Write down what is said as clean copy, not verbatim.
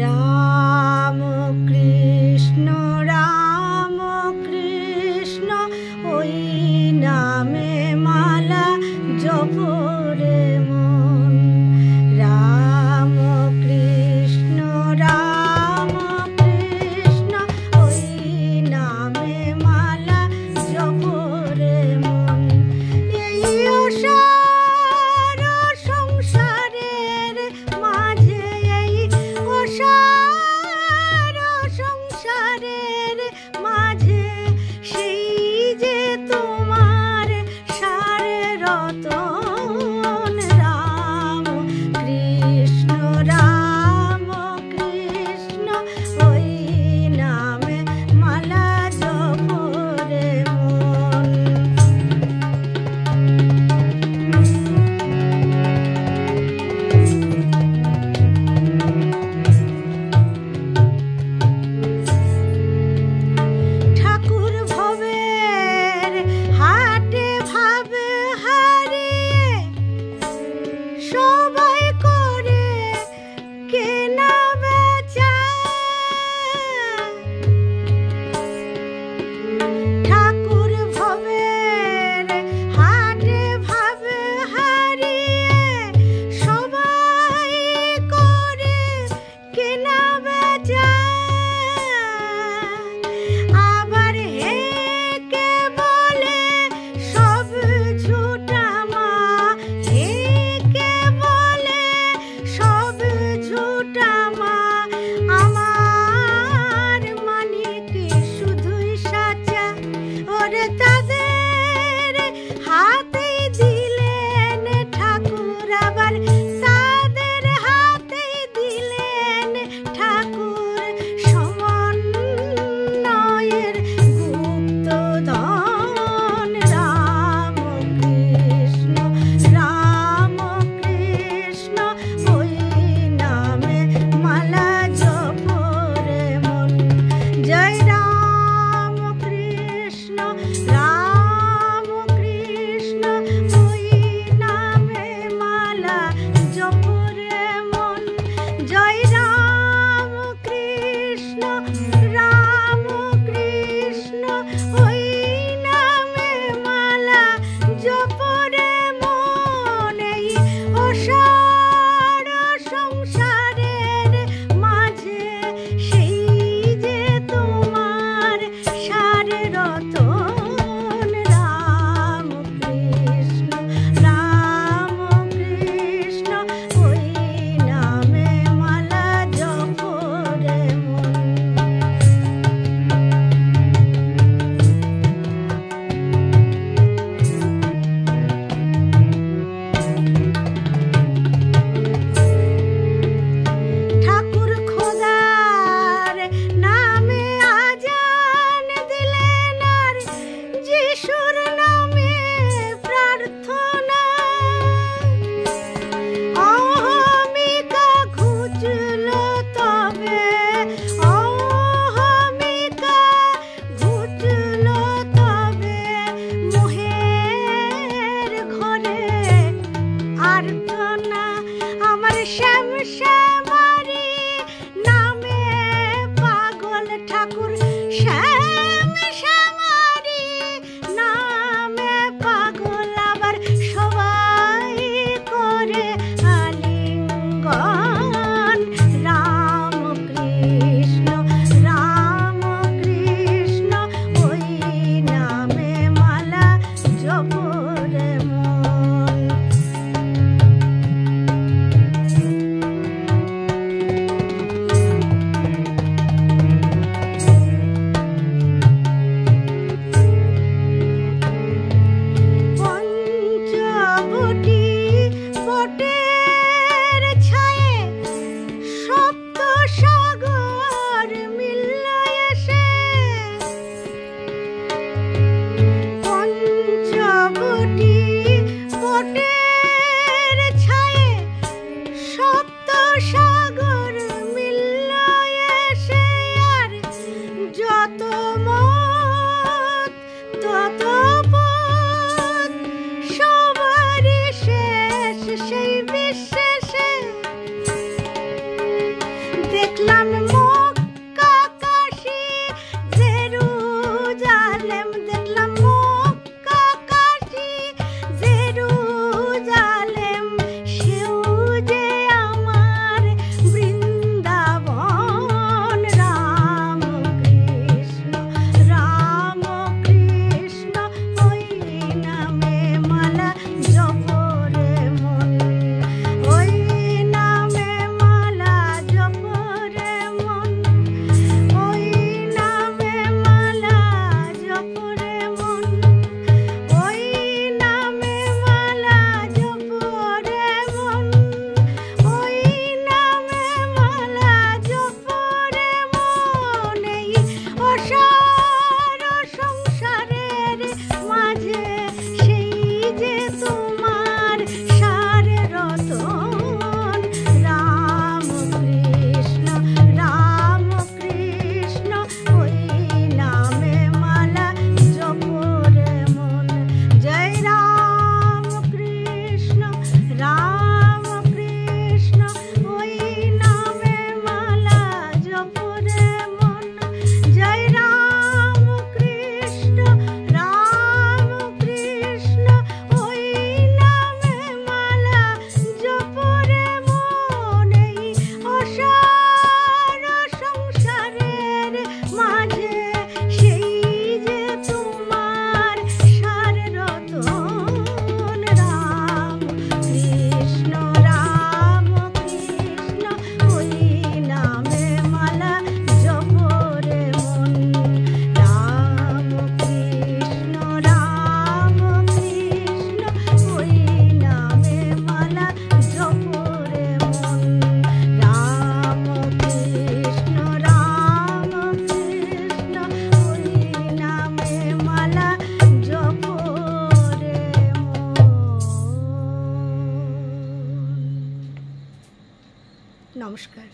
রাম কৃষ্ণ ওই নামে মালা জপরে মন। রাম কৃষ্ণ ওই নামে মালা জপরে মন। এই অসার সংসারের মাঝে, এই অসার সংসারের মাঝে সেই যে তোমার সারে রতন। রাম কৃষ্ণ ওই নামে মালা জপরে মন। ঠাকুর ভবের হাটে ভাবে হারিয়ে সবাই করে কেনা বেচা। ঠাকুর ভবের হাটে ভাবে হারিয়ে সবাই করে কেনা বেচা। আবার হেকে বলে সব ঝুটামা, হেকে বলে সব ঝুটামা। আমার মানিক শুধুই সাচা, ওরে তাদের হাতেই দিলেন ঠাকুর, আবার তাদের হাতেই দিলেন ঠাকুর সমন্বয়ের গুপ্তধন। রাম কৃষ্ণ ওই নামে মালা জপরে মন। জয় রাম কৃষ্ণ ওই নামে মালা জপরে মন। জয় রাম কৃষ্ণ ওই নামে মালা জপরে মন। এই অসার সংসারের মাঝে সেই যে তোমার সারে রতন। রাম কৃষ্ণ ওই নামে মালা জপরে মন। ঠাকুর খোদার নামে আজান দিলেন আর যিশুর নামে প্রার্থনা। অহমিকা ঘুচলো তবে, অহমিকা ঘুচলো তবে মোহের ঘরে আর্তনা। আমার শ্যামারি নামে পাগল ঠাকুর, শ্যামারি নামে পাগল, আবার সবাই করে আলিঙ্গন। রাম কৃষ্ণ ওই নামে মালা জপরে মন। নমস্কার।